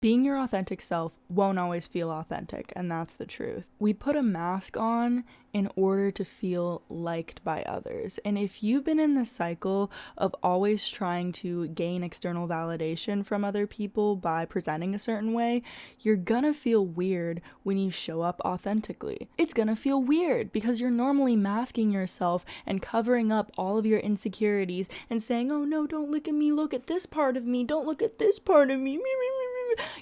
Being your authentic self won't always feel authentic, and that's the truth. We put a mask on in order to feel liked by others. And if you've been in this cycle of always trying to gain external validation from other people by presenting a certain way, you're gonna feel weird when you show up authentically. It's gonna feel weird because you're normally masking yourself and covering up all of your insecurities and saying, oh no, don't look at me, look at this part of me, don't look at this part of me.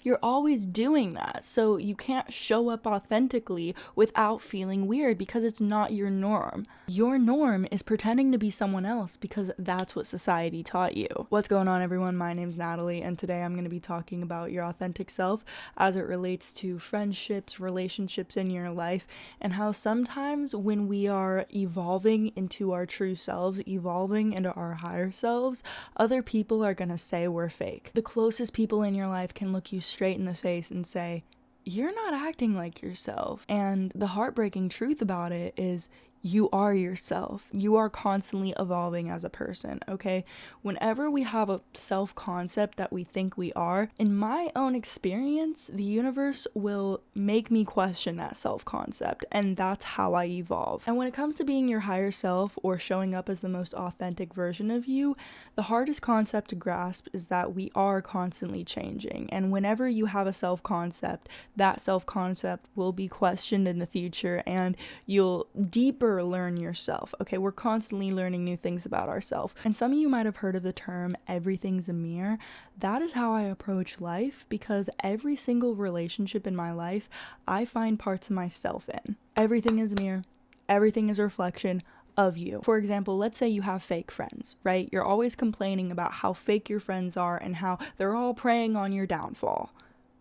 You're always doing that, so you can't show up authentically without feeling weird because it's not your norm. Your norm is pretending to be someone else because that's what society taught you. What's going on, everyone? My name's Natalie, and today I'm going to be talking about your authentic self as it relates to friendships, relationships in your life, and how sometimes when we are evolving into our true selves, evolving into our higher selves, other people are going to say we're fake. The closest people in your life can look you straight in the face and say, you're not acting like yourself. And the heartbreaking truth about it is you are yourself. You are constantly evolving as a person, okay? Whenever we have a self-concept that we think we are, in my own experience, the universe will make me question that self-concept, and that's how I evolve. And when it comes to being your higher self or showing up as the most authentic version of you, the hardest concept to grasp is that we are constantly changing. And whenever you have a self-concept, that self-concept will be questioned in the future, and you'll deeper learn yourself. Okay, we're constantly learning new things about ourselves. And some of you might have heard of the term everything's a mirror. That is how I approach life, because every single relationship in my life, I find parts of myself in. Everything is a mirror. Everything is a reflection of you. For example, let's say you have fake friends, right? You're always complaining about how fake your friends are and how they're all preying on your downfall.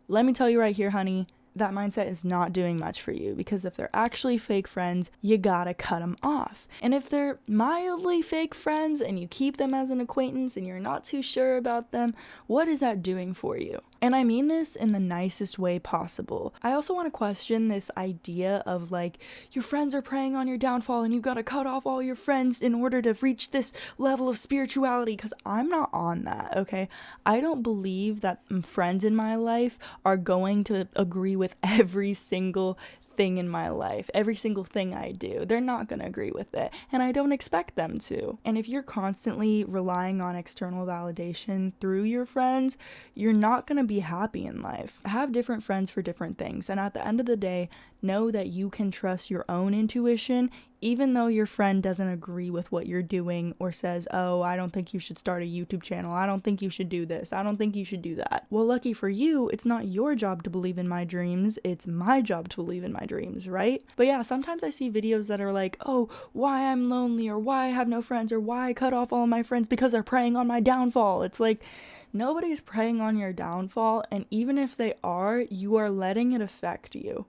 Let me tell you right here, honey, that mindset is not doing much for you, because if they're actually fake friends, you gotta cut them off. And if they're mildly fake friends and you keep them as an acquaintance and you're not too sure about them, what is that doing for you? And I mean this in the nicest way possible. I also want to question this idea of like, your friends are preying on your downfall and you gotta cut off all your friends in order to reach this level of spirituality, because I'm not on that, okay? I don't believe that friends in my life are going to agree with every single thing in my life, every single thing I do. They're not going to agree with it, and I don't expect them to. And if you're constantly relying on external validation through your friends, you're not going to be happy in life. Have different friends for different things, and at the end of the day, know that you can trust your own intuition, even though your friend doesn't agree with what you're doing or says, oh, I don't think you should start a YouTube channel. I don't think you should do this. I don't think you should do that. Well, lucky for you, it's not your job to believe in my dreams. It's my job to believe in my dreams, right? But yeah, sometimes I see videos that are like, oh, why I'm lonely, or why I have no friends, or why I cut off all my friends because they're preying on my downfall. It's like, nobody's preying on your downfall, and even if they are, you are letting it affect you.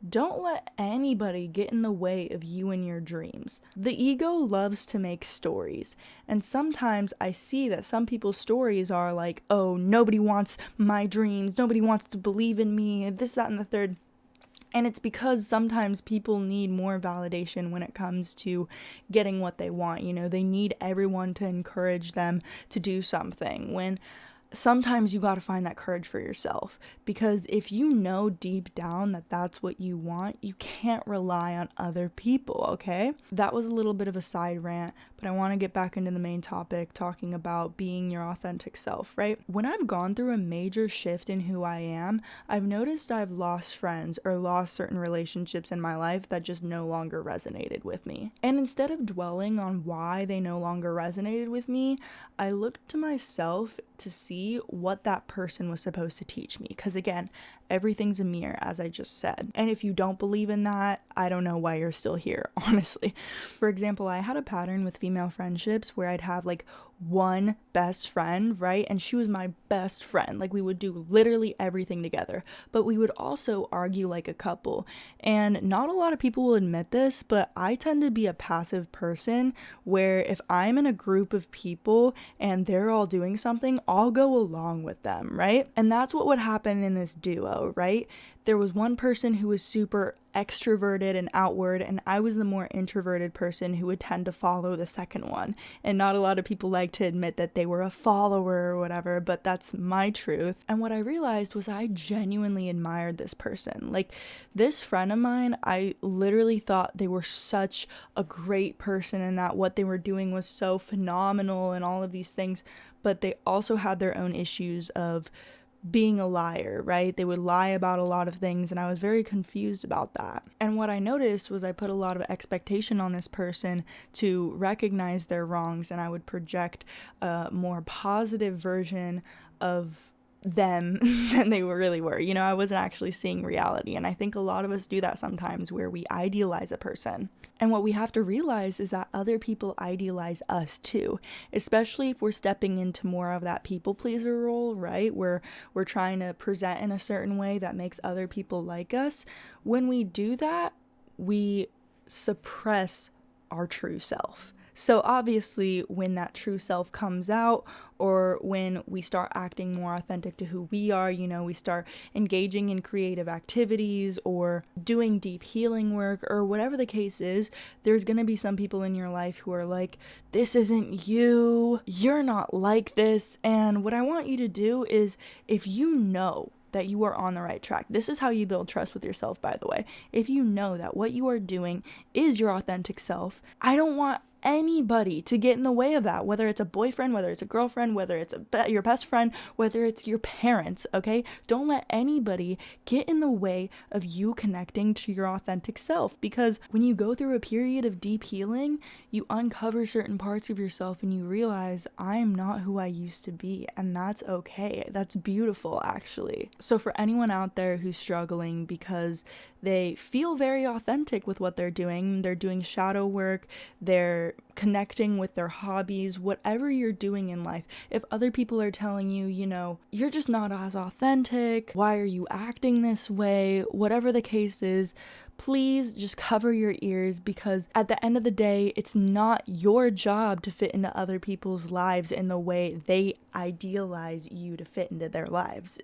Don't let anybody get in the way of you and your dreams. The ego loves to make stories, and sometimes I see that some people's stories are like, oh, nobody wants my dreams, nobody wants to believe in me, this, that, and the third. And it's because sometimes people need more validation when it comes to getting what they want. You know, they need everyone to encourage them to do something, when sometimes you got to find that courage for yourself, because if you know deep down that that's what you want, you can't rely on other people, okay? That was a little bit of a side rant, but I want to get back into the main topic, talking about being your authentic self, right? When I've gone through a major shift in who I am, I've noticed I've lost friends or lost certain relationships in my life that just no longer resonated with me. And instead of dwelling on why they no longer resonated with me, I looked to myself to see what that person was supposed to teach me. Because again, everything's a mirror, as I just said. And if you don't believe in that, I don't know why you're still here, honestly. For example, I had a pattern with female friendships where I'd have like one best friend, right? And she was my best friend. Like, we would do literally everything together, but we would also argue like a couple. And not a lot of people will admit this, but I tend to be a passive person, where if I'm in a group of people and they're all doing something, I'll go along with them, right? And that's what would happen in this duo, right? There was one person who was super extroverted and outward, and I was the more introverted person who would tend to follow the second one. And not a lot of people like to admit that they were a follower or whatever, but that's my truth. And what I realized was I genuinely admired this person. Like, this friend of mine, I literally thought they were such a great person and that what they were doing was so phenomenal and all of these things, but they also had their own issues of being a liar, right? They would lie about a lot of things, and I was very confused about that. And what I noticed was I put a lot of expectation on this person to recognize their wrongs, and I would project a more positive version of them than they really were. You know, I wasn't actually seeing reality, and I think a lot of us do that sometimes, where we idealize a person. And what we have to realize is that other people idealize us too, especially if we're stepping into more of that people pleaser role, right? Where we're trying to present in a certain way that makes other people like us. When we do that, we suppress our true self. So obviously, when that true self comes out, or when we start acting more authentic to who we are, you know, we start engaging in creative activities or doing deep healing work or whatever the case is, there's going to be some people in your life who are like, this isn't you, you're not like this. And what I want you to do is, if you know that you are on the right track. This is how you build trust with yourself, by the way. If you know that what you are doing is your authentic self, I don't want anybody to get in the way of that, whether it's a boyfriend, whether it's a girlfriend, whether it's your best friend, whether it's your parents, okay? Don't let anybody get in the way of you connecting to your authentic self, because when you go through a period of deep healing, you uncover certain parts of yourself and you realize, I'm not who I used to be, and that's okay. That's beautiful, actually. So for anyone out there who's struggling because they feel very authentic with what they're doing shadow work, they're connecting with their hobbies, whatever you're doing in life, if other people are telling you, you know, you're just not as authentic, why are you acting this way, whatever the case is, please just cover your ears, because at the end of the day, it's not your job to fit into other people's lives in the way they idealize you to fit into their lives.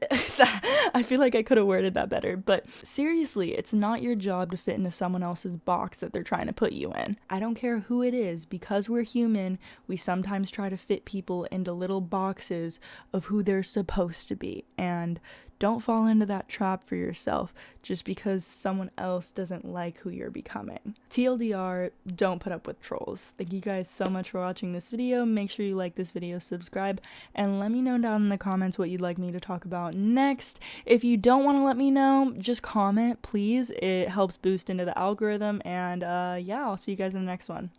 I feel like I could have worded that better, but seriously, it's not your job to fit into someone else's box that they're trying to put you in. I don't care who it is, because we're human, we sometimes try to fit people into little boxes of who they're supposed to be, and don't fall into that trap for yourself just because someone else doesn't like who you're becoming. TLDR, don't put up with trolls. Thank you guys so much for watching this video. Make sure you like this video, subscribe, and let me know down in the comments what you'd like me to talk about next. If you don't want to let me know, just comment, please. It helps boost into the algorithm, and yeah, I'll see you guys in the next one.